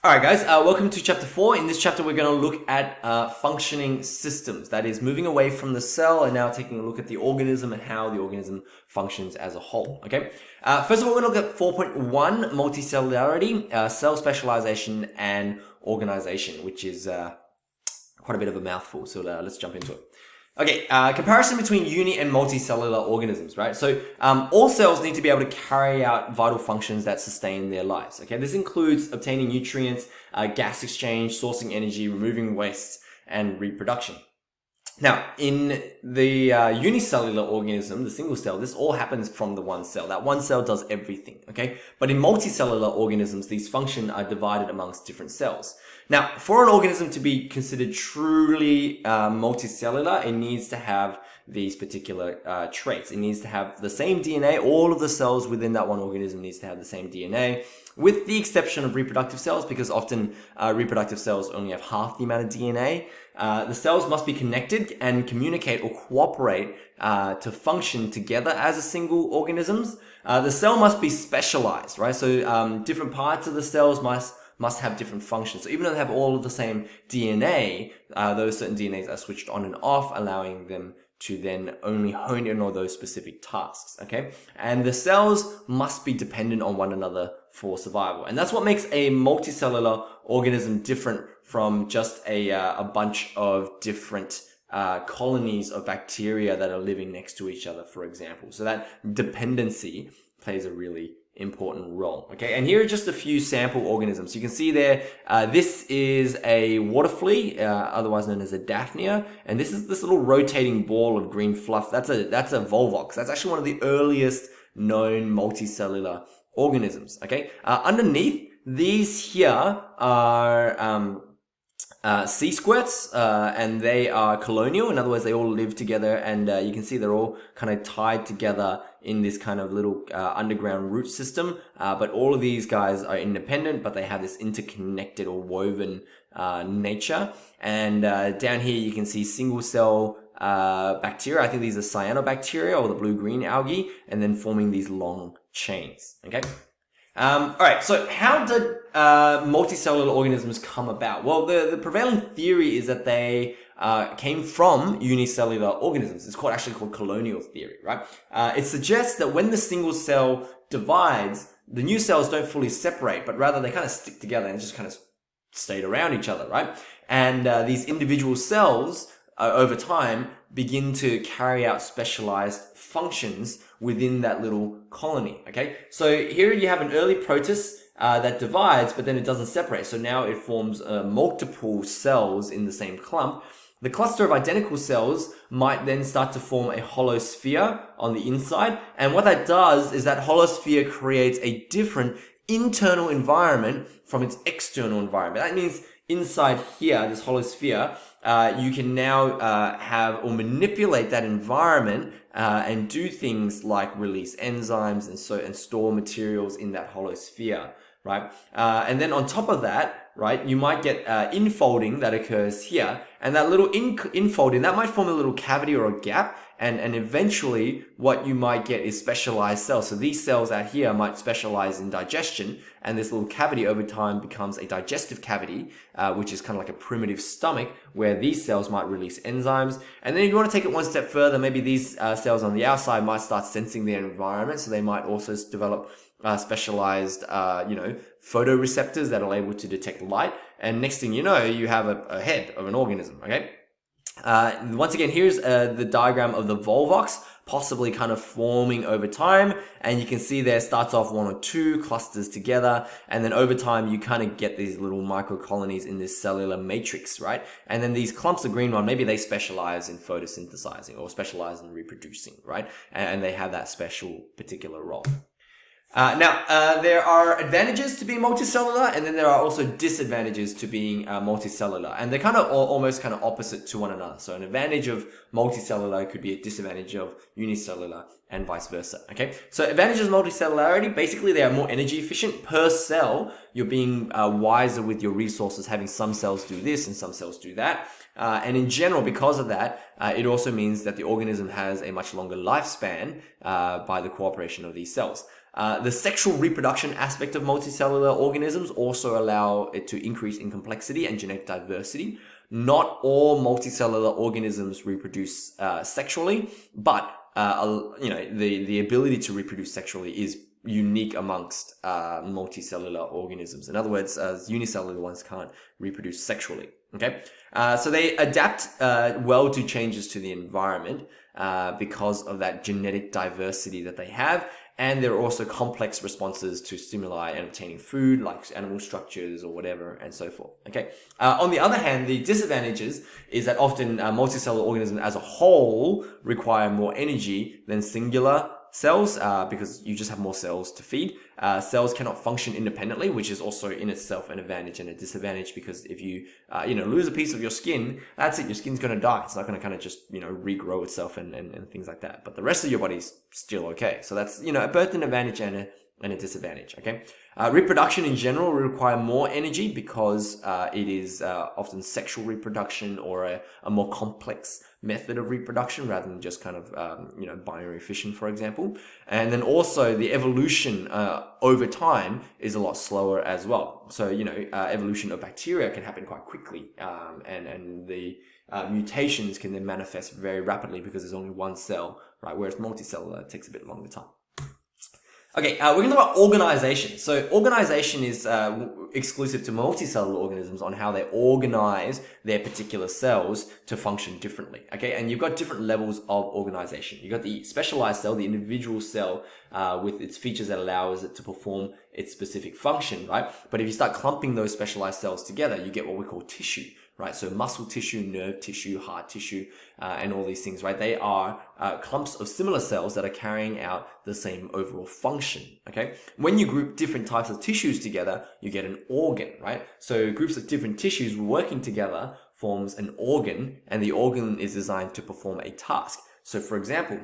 Alright guys, welcome to chapter 4. In this chapter we're going to look at functioning systems. That is moving away from the cell and now taking a look at the organism and how the organism functions as a whole. Okay. First of all, we're going to look at 4.1, multicellularity, cell specialization and organization, which is quite a bit of a mouthful. So let's jump into it. Okay, comparison between uni and multicellular organisms, right? So all cells need to be able to carry out vital functions that sustain their lives, okay? This includes obtaining nutrients, gas exchange, sourcing energy, removing waste, and reproduction. Now, in the unicellular organism, the single cell, this all happens from the one cell. That one cell does everything, okay? But in multicellular organisms, these functions are divided amongst different cells. Now, for an organism to be considered truly multicellular, it needs to have these particular traits. It needs to have the same DNA. All of the cells within that one organism needs to have the same DNA, with the exception of reproductive cells, because often reproductive cells only have half the amount of DNA. The cells must be connected and communicate or cooperate to function together as a single organism. The cell must be specialized, right? So different parts of the cells must have different functions. So even though they have all of the same DNA, those certain DNAs are switched on and off, allowing them to then only hone in on those specific tasks, okay? And the cells must be dependent on one another for survival. And that's what makes a multicellular organism different from just a bunch of different colonies of bacteria that are living next to each other, for example. So that dependency plays a really important role. Okay, and here are just a few sample organisms. You can see there, this is a water flea, otherwise known as a daphnia, and this is this little rotating ball of green fluff. That's a volvox. That's actually one of the earliest known multicellular organisms. Okay, underneath these here are sea squirts, and they are colonial. In other words, they all live together, and you can see they're all kind of tied together in this kind of little underground root system. But all of these guys are independent, but they have this interconnected or woven nature. And down here you can see single cell bacteria. I think these are cyanobacteria or the blue-green algae, and then forming these long chains. Okay. Alright, so how did multicellular organisms come about? Well, the prevailing theory is that they came from unicellular organisms. It's actually called Colonial Theory, right? It suggests that when the single cell divides, the new cells don't fully separate, but rather they kind of stick together and just kind of stayed around each other, right? And these individual cells, over time, begin to carry out specialized functions within that little colony, okay? So here you have an early protist that divides, but then it doesn't separate. So now it forms multiple cells in the same clump. The cluster of identical cells might then start to form a hollow sphere on the inside. And what that does is that hollow sphere creates a different internal environment from its external environment. That means inside here, this hollow sphere, you can now have or manipulate that environment and do things like release enzymes and store materials in that hollow sphere, right? And then on top of that, right, you might get infolding that occurs here, and that little infolding that might form a little cavity or a gap, and eventually what you might get is specialized cells. So these cells out here might specialize in digestion, and this little cavity over time becomes a digestive cavity, which is kind of like a primitive stomach where these cells might release enzymes. And then if you want to take it one step further, maybe these cells on the outside might start sensing their environment, so they might also develop specialized, photoreceptors that are able to detect light. And next thing you know, you have a head of an organism, okay? Once again, here's the diagram of the volvox, possibly kind of forming over time. And you can see there starts off one or two clusters together. And then over time, you kind of get these little microcolonies in this cellular matrix, right? And then these clumps of green one, maybe they specialize in photosynthesizing or specialize in reproducing, right? And they have that special particular role. Now, there are advantages to being multicellular, and then there are also disadvantages to being multicellular, and they're kind of almost kind of opposite to one another. So an advantage of multicellular could be a disadvantage of unicellular, and vice versa. Okay, so advantages of multicellularity, basically they are more energy efficient per cell. You're being wiser with your resources, having some cells do this and some cells do that. And in general, because of that, it also means that the organism has a much longer lifespan by the cooperation of these cells. The sexual reproduction aspect of multicellular organisms also allow it to increase in complexity and genetic diversity. Not all multicellular organisms reproduce sexually, but the ability to reproduce sexually is unique amongst multicellular organisms. In other words, unicellular ones can't reproduce sexually. Okay, so they adapt well to changes to the environment because of that genetic diversity that they have. And there are also complex responses to stimuli and obtaining food, like animal structures or whatever, and so forth. Okay. On the other hand, the disadvantages is that often multicellular organisms as a whole require more energy than singular cells because you just have more cells to feed. Cells cannot function independently, which is also in itself an advantage and a disadvantage, because if you lose a piece of your skin, that's it. Your skin's going to die. It's not going to kind of just regrow itself and things like that. But the rest of your body's still okay. So that's both an advantage and a disadvantage. Okay. Reproduction in general will require more energy because it is often sexual reproduction or a more complex method of reproduction rather than just kind of binary fission, for example. And then also the evolution over time is a lot slower as well. So evolution of bacteria can happen quite quickly, and the mutations can then manifest very rapidly because there's only one cell, right? Whereas multicellular takes a bit longer time. Okay, we're going to talk about organization. So organization is exclusive to multicellular organisms on how they organize their particular cells to function differently. Okay, and you've got different levels of organization. You've got the specialized cell, the individual cell with its features that allows it to perform its specific function, right? But if you start clumping those specialized cells together, you get what we call tissue. Right, so muscle tissue, nerve tissue, heart tissue, and all these things, right? They are clumps of similar cells that are carrying out the same overall function, okay? When you group different types of tissues together, you get an organ, right? So groups of different tissues working together forms an organ, and the organ is designed to perform a task. So for example,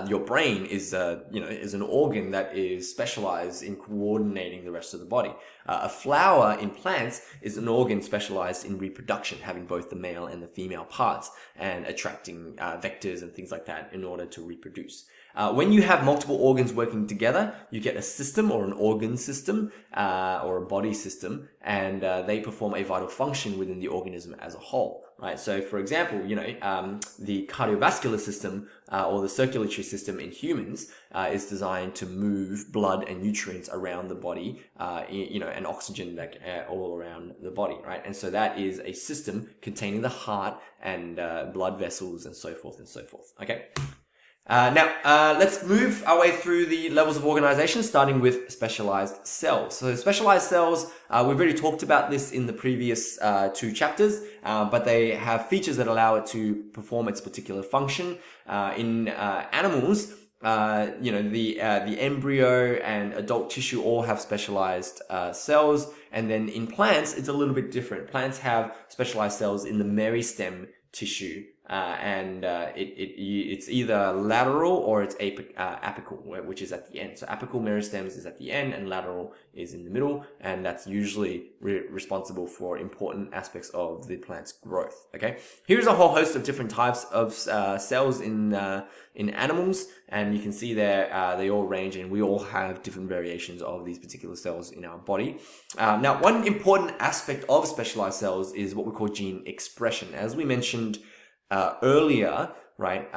your brain is an organ that is specialized in coordinating the rest of the body. A flower in plants is an organ specialized in reproduction, having both the male and the female parts and attracting vectors and things like that in order to reproduce. When you have multiple organs working together, you get a system or an organ system or a body system, and they perform a vital function within the organism as a whole. Right. So, for example, the cardiovascular system or the circulatory system in humans is designed to move blood and nutrients around the body, and oxygen all around the body. Right. And so that is a system containing the heart and blood vessels and so forth and so forth. Okay. Now, let's move our way through the levels of organization, starting with specialized cells. So specialized cells, we've already talked about this in the previous 2 chapters, but they have features that allow it to perform its particular function. In animals, the embryo and adult tissue all have specialized cells, and then in plants, it's a little bit different. Plants have specialized cells in the meristem tissue. It's either lateral or it's apical, which is at the end. So apical meristems is at the end and lateral is in the middle, and that's usually responsible for important aspects of the plant's growth. Okay, here's a whole host of different types of cells in animals, and you can see there they all range, and we all have different variations of these particular cells in our body. Now, one important aspect of specialized cells is what we call gene expression. As we mentioned earlier, right?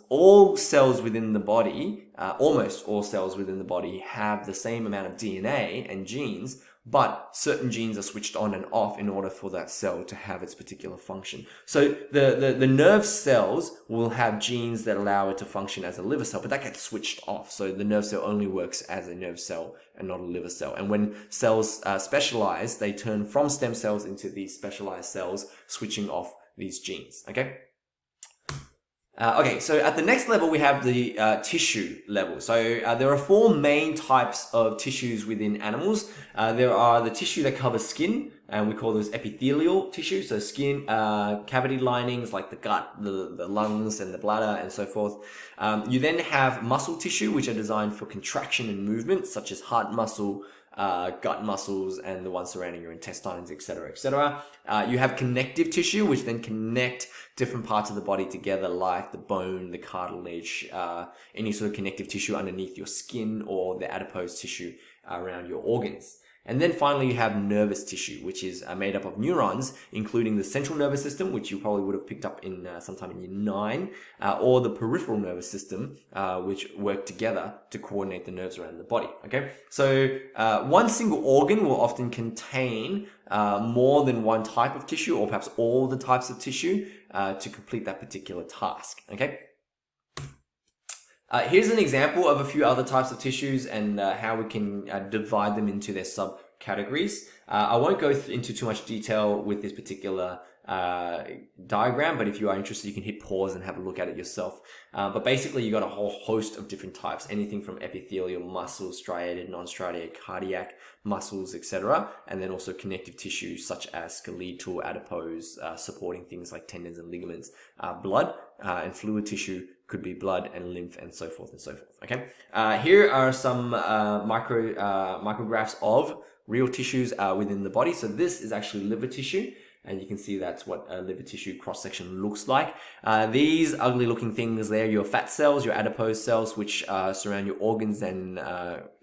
All cells within the body, almost all cells within the body have the same amount of DNA and genes, but certain genes are switched on and off in order for that cell to have its particular function. So the nerve cells will have genes that allow it to function as a liver cell, but that gets switched off. So the nerve cell only works as a nerve cell and not a liver cell. And when cells specialize, they turn from stem cells into these specialized cells, switching off these genes. Okay. So at the next level, we have the tissue level. So there are 4 main types of tissues within animals. There are the tissue that covers skin, and we call those epithelial tissue. So skin, cavity linings like the gut, the lungs, and the bladder, and so forth. You then have muscle tissue, which are designed for contraction and movement, such as heart muscle, gut muscles and the ones surrounding your intestines, etc., etc. You have connective tissue, which then connect different parts of the body together, like the bone, the cartilage, any sort of connective tissue underneath your skin, or the adipose tissue around your organs. And then finally, you have nervous tissue, which is made up of neurons, including the central nervous system, which you probably would have picked up in sometime in year 9, or the peripheral nervous system, which work together to coordinate the nerves around the body. Okay, so one single organ will often contain more than one type of tissue, or perhaps all the types of tissue, to complete that particular task. Okay. Here's an example of a few other types of tissues and how we can divide them into their subcategories. I won't go into too much detail with this particular diagram, but if you are interested, you can hit pause and have a look at it yourself. But basically, you got a whole host of different types, anything from epithelial muscles, striated, non-striated, cardiac muscles, etc., and then also connective tissues such as skeletal, adipose, supporting things like tendons and ligaments, blood, and fluid tissue could be blood and lymph, and so forth and so forth. Okay, here are some micrographs of real tissues within the body. So this is actually liver tissue, and you can see that's what a liver tissue cross-section looks like. These ugly looking things there, your fat cells, your adipose cells, which surround your organs and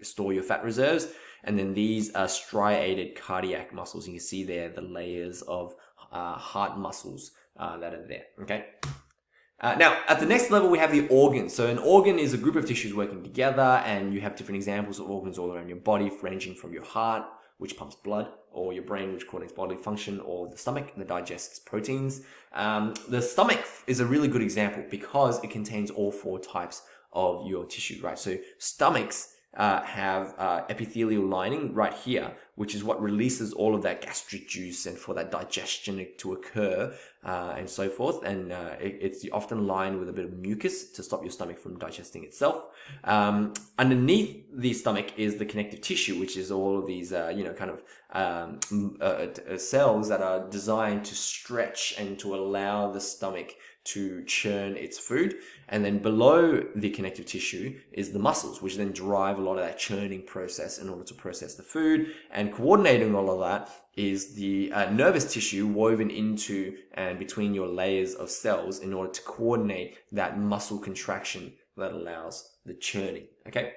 store your fat reserves. And then these are striated cardiac muscles. You can see there the layers of heart muscles that are there. Okay. Now, at the next level, we have the organs. So an organ is a group of tissues working together, and you have different examples of organs all around your body, ranging from your heart, which pumps blood, or your brain, which coordinates bodily function, or the stomach that digests proteins. The stomach is a really good example because it contains all 4 types of your tissue, right? So stomachs have epithelial lining right here, which is what releases all of that gastric juice and for that digestion to occur and so forth. And it's often lined with a bit of mucus to stop your stomach from digesting itself. Underneath the stomach is the connective tissue, which is all of these, cells that are designed to stretch and to allow the stomach to churn its food. And then below the connective tissue is the muscles, which then drive a lot of that churning process in order to process the food. And coordinating all of that is the nervous tissue woven into and between your layers of cells in order to coordinate that muscle contraction that allows the churning. Okay.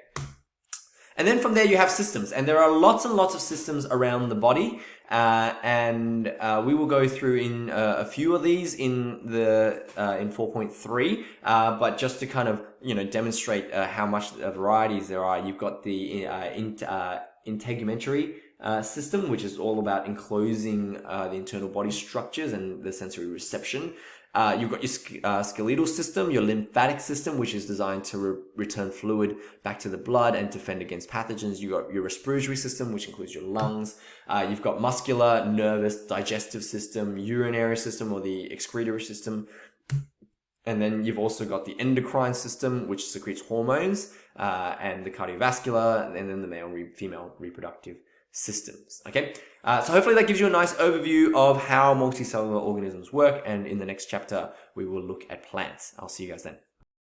And then from there you have systems, and there are lots and lots of systems around the body, and we will go through in a few of these in 4.3. But just to kind of demonstrate how much varieties there are, you've got the integumentary system, which is all about enclosing the internal body structures and the sensory reception. You've got your skeletal system, your lymphatic system, which is designed to return fluid back to the blood and defend against pathogens. You've got your respiratory system, which includes your lungs. You've got muscular, nervous, digestive system, urinary system, or the excretory system. And then you've also got the endocrine system, which secretes hormones, and the cardiovascular, and then the male-female reproductive systems. Okay, so hopefully that gives you a nice overview of how multicellular organisms work, and in the next chapter we will look at plants. I'll see you guys then.